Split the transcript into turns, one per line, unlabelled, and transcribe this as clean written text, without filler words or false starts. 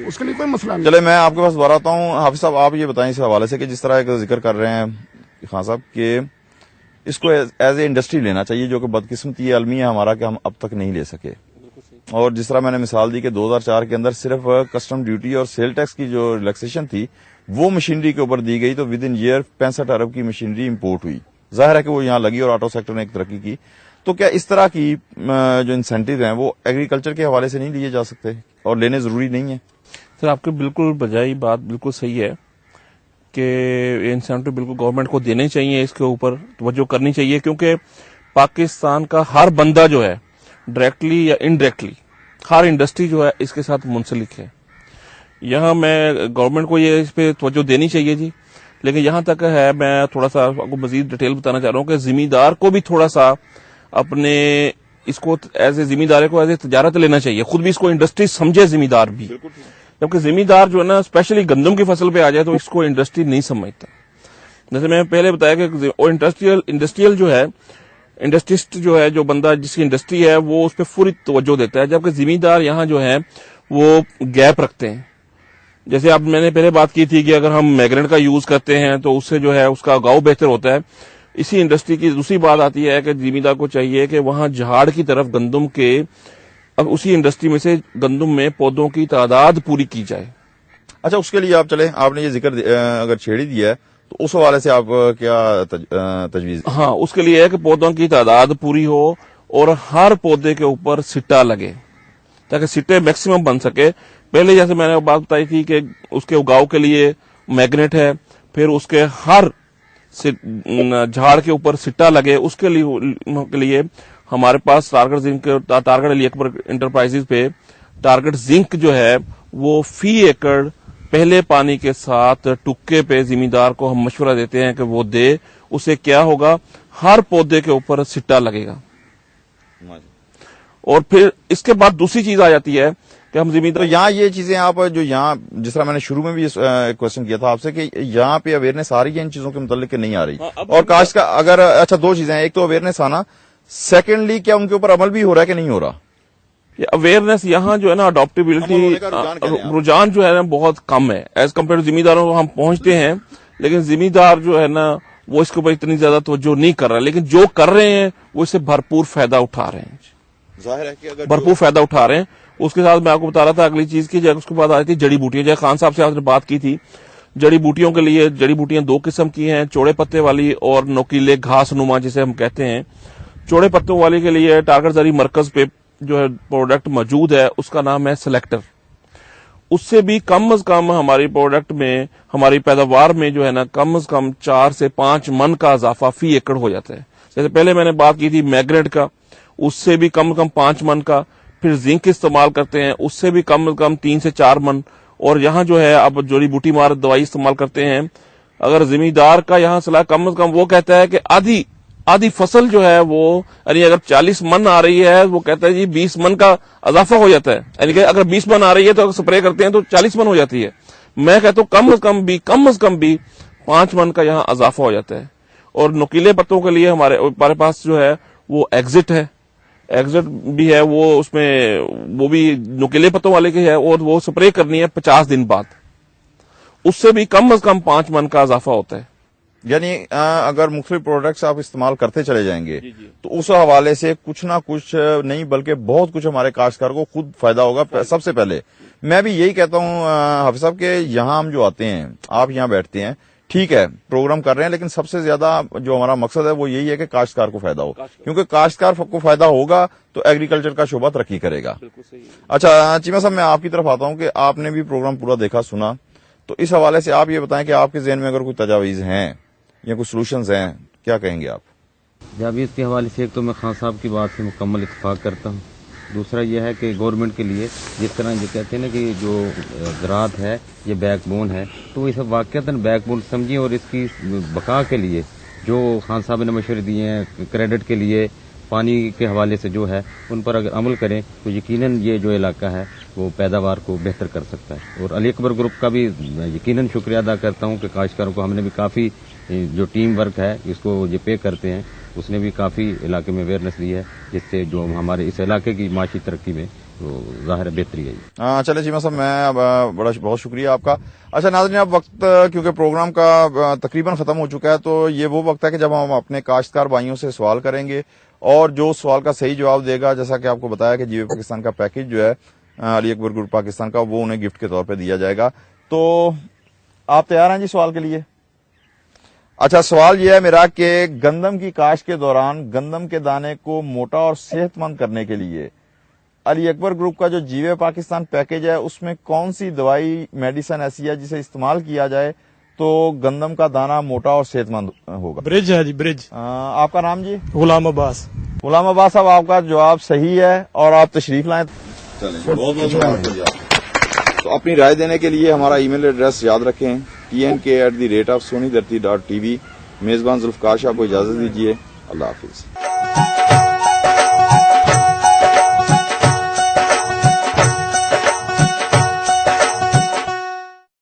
उसके लिए कोई मसला नहीं।
चले मैं आपके पास दोबारा आता हूँ। हाफिज साहब, आप ये बताएं इस हवाले से कि जिस तरह का जिक्र कर रहे हैं खान साहब कि इसको एज ए इंडस्ट्री लेना चाहिए, जो कि बदकिस्मती अलमी है हमारा कि हम अब तक नहीं ले सके। और जिस तरह मैंने मिसाल दी कि 2004 के अंदर सिर्फ कस्टम ड्यूटी और सेल टैक्स की जो रिलैक्सेशन थी वो मशीनरी के ऊपर दी गई, तो विद इन ईयर 65 अरब की मशीनरी इंपोर्ट हुई। जाहिर है कि वो यहाँ लगी और ऑटो सेक्टर ने एक तरक्की की। तो क्या इस तरह की जो इंसेंटिव हैं वो एग्रीकल्चर के हवाले से नहीं लिए जा सकते और लेने जरूरी नहीं है?
सर, आपकी बिल्कुल बजाई बात बिल्कुल सही है कि इंसेंटिव बिल्कुल गवर्नमेंट को देने चाहिए, इसके ऊपर तवज्जो करनी चाहिए, क्योंकि पाकिस्तान का हर बंदा जो है डायरेक्टली या इनडायरेक्टली हर इंडस्ट्री जो है इसके साथ मुंसलिक है। यहाँ मैं गवर्नमेंट को ये इस पे तवज्जो देनी चाहिए जी। लेकिन यहाँ तक है, मैं थोड़ा सा आपको मजीद डिटेल बताना चाह रहा हूँ कि जिम्मेदार को भी थोड़ा सा अपने इसको एज ए जिम्मेदार को एज ए तजारत लेना चाहिए, खुद भी इसको इंडस्ट्री समझे जिम्मेदार भी। जबकि जिम्मेदार जो है ना स्पेशली गंदम की फसल पे आ जाए तो इसको इंडस्ट्री नहीं समझता। जैसे मैं पहले बताया कि इंडस्ट्रियल जो है, इंडस्ट्रिस्ट जो है, जो बंदा जिसकी इंडस्ट्री है वो उस पर पूरी तवज्जो देता है, जबकि जिम्मेदार यहाँ जो है वो गैप रखते हैं। जैसे अब मैंने पहले बात की थी कि अगर हम मैग्नेट का यूज करते हैं तो उससे जो है उसका उगाव बेहतर होता है। इसी इंडस्ट्री की दूसरी बात आती है कि जिम्मेदार को चाहिए कि वहां झाड़ की तरफ गंदम के, अब उसी इंडस्ट्री में से गंदम में पौधों की तादाद पूरी की जाए।
अच्छा, उसके लिए आप चले, आपने ये जिक्र अगर छेड़ी दिया है तो उस हवाले से आप क्या तजवीज?
हाँ, उसके लिए है कि पौधों की तादाद पूरी हो और हर पौधे के ऊपर सिट्टा लगे ताकि सिट्टे मैक्सिमम बन सके। पहले जैसे मैंने बात बताई थी कि उसके उगाव के लिए मैग्नेट है, फिर उसके हर झाड़ के ऊपर सिट्टा लगे, उसके लिए हमारे पास टारगेट अली अकबर इंटरप्राइजेज पे टारगेट जिंक जो है वो फी एकड़ पहले पानी के साथ टुक्के पे जिम्मेदार को हम मशवरा देते हैं कि वो दे। उससे क्या होगा, हर पौधे के ऊपर सिट्टा लगेगा। और फिर इसके बाद दूसरी चीज आ जाती है कि हम जिम्मेदार,
तो यहाँ ये चीजें आप जो यहाँ जिस तरह मैंने शुरू में भी क्वेश्चन किया था आपसे कि यहाँ पे अवेयरनेस आ रही है इन चीजों के मुतालिक कि नहीं आ रही? और काश का अगर, अच्छा, दो चीजें हैं, एक तो अवेयरनेस आना, सेकेंडली क्या उनके ऊपर अमल भी हो रहा है कि नहीं हो रहा?
अवेयरनेस यहाँ जो है ना अडॉप्टेबिलिटी रुझान जो है ना बहुत कम है एज कम्पेयर टू जिम्मेदारों को। हम पहुंचते हैं लेकिन जिम्मेदार जो है ना वो इसके ऊपर इतनी ज्यादा तवज्जो नहीं कर रहा, लेकिन जो कर रहे हैं वो इससे भरपूर फायदा उठा रहे हैं।
जाहिर है कि अगर
भरपूर फायदा उठा रहे हैं। उसके साथ मैं आपको बता रहा था अगली चीज की, जब उसके बाद आ रही थी जड़ी बूटियां। जैसे खान साहब से आपने बात की थी, जड़ी बूटियों के लिए जड़ी बूटियां दो किस्म की हैं, चौड़े पत्ते वाली और नोकीले घास नुमा जिसे हम कहते हैं। चौड़े पत्तों वाली के लिए टारगेट जरी मरकज पे जो है प्रोडक्ट मौजूद है, उसका नाम है सेलेक्टर। उससे भी कम से कम हमारी प्रोडक्ट में, हमारी पैदावार में जो है ना कम से कम 4 से 5 मन का इजाफा फी एकड़ हो जाता है। जैसे पहले मैंने बात की थी मैग्नेट का, उससे भी कम से कम 5 मन का। फिर जिंक इस्तेमाल करते हैं, उससे भी कम से कम 3 से 4 मन। और यहाँ जो है अब जड़ी बूटी मार दवाई इस्तेमाल करते हैं। अगर जिम्मेदार का यहाँ सलाह कम से कम वो कहता है कि आधी फसल जो है वो, यानी अगर 40 मन आ रही है वो कहता है जी 20 मन का इजाफा हो जाता है। यानी कि अगर 20 मन आ रही है तो अगर स्प्रे करते हैं तो 40 मन हो जाती है। मैं कहता हूँ कम से कम भी 5 मन का यहाँ इजाफा हो जाता है। और नुकीले पत्तों के लिए हमारे पास जो है वो एग्जिट है, एग्जिट भी है, वो उसमें वो भी नुकीले पत्तों वाले की है और वो स्प्रे करनी है 50 दिन बाद। उससे भी कम से कम 5 मन का इजाफा होता है।
यानी अगर मुख्तलिफ प्रोडक्ट्स आप इस्तेमाल करते चले जाएंगे तो उस हवाले से कुछ ना कुछ नहीं बल्कि बहुत कुछ हमारे काश्तकार को खुद फायदा होगा। सबसे पहले मैं भी यही कहता हूँ हाफिज साहब के यहाँ हम जो आते हैं, आप यहाँ बैठते हैं, ठीक है प्रोग्राम कर रहे हैं, लेकिन सबसे ज्यादा जो हमारा मकसद है वो यही है कि काश्तकार को फायदा हो, क्योंकि काश्तकार को फायदा होगा तो एग्रीकल्चर का शोबा तरक्की करेगा। अच्छा चीमा साहब, मैं आपकी तरफ आता हूँ कि आपने भी प्रोग्राम पूरा देखा सुना, तो इस हवाले से आप ये बताएं कि आपके जहन में अगर कोई तजावीज हैं या कुछ सोल्यूशंस हैं, क्या कहेंगे आप?
तजावीज़ के हवाले से एक तो मैं खान साहब की बात से मुकम्मल इत्तेफाक करता हूँ। दूसरा यह है कि गवर्नमेंट के लिए जिस तरह ये कहते हैं ना कि जो ज़राअत है ये बैकबोन है, तो इसे वाक़ईतन बैकबोन समझिए और इसकी बका के लिए जो खान साहब ने मशवरे दिए हैं क्रेडिट के लिए, पानी के हवाले से जो है उन पर अगर अमल करें तो यकीनन ये जो इलाका है वो पैदावार को बेहतर कर सकता है। और अली अकबर ग्रुप का भी यकीनन शुक्रिया अदा करता हूँ कि काश्तकारों को हमने भी काफ़ी जो टीम वर्क है इसको ये पे करते हैं, उसने भी काफ़ी इलाके में अवेयरनेस दी है, जिससे जो हमारे इस इलाके की माशी तरक्की में तो ज़ाहिर है बेहतरी है।
चले चीमा साहब, मैं बहुत शुक्रिया आपका। अच्छा नाज़रीन, अब वक्त क्योंकि प्रोग्राम का तकरीबन खत्म हो चुका है, तो ये वो वक्त है कि जब हम अपने काश्तकार भाइयों से सवाल करेंगे और जो सवाल का सही जवाब देगा, जैसा कि आपको बताया कि जीवे पाकिस्तान का पैकेज जो है अली अकबर ग्रुप पाकिस्तान का, वो उन्हें गिफ्ट के तौर पर दिया जाएगा। तो आप तैयार हैं जी सवाल के लिए? अच्छा, सवाल यह है मेरा कि गंदम की काश्त के दौरान गंदम के दाने को मोटा और सेहतमंद करने के लिए अली अकबर ग्रुप का जो जीवे पाकिस्तान पैकेज है, उसमें कौन सी दवाई मेडिसिन ऐसी है जिसे इस्तेमाल किया जाए तो गंदम का दाना मोटा और सेहतमंद होगा?
ब्रिज है जी, ब्रिज।
आपका नाम जी?
गुलाम अब्बास।
गुलाम अब्बास साहब, आपका जवाब सही है और आप तशरीफ लाएं। चलें, बहुत तो अपनी राय देने के लिए हमारा ईमेल एड्रेस याद रखें, tnk@sonidharti.tv। मेजबान जुल्फकार शाह को इजाजत दीजिए। अल्लाह हाफिज।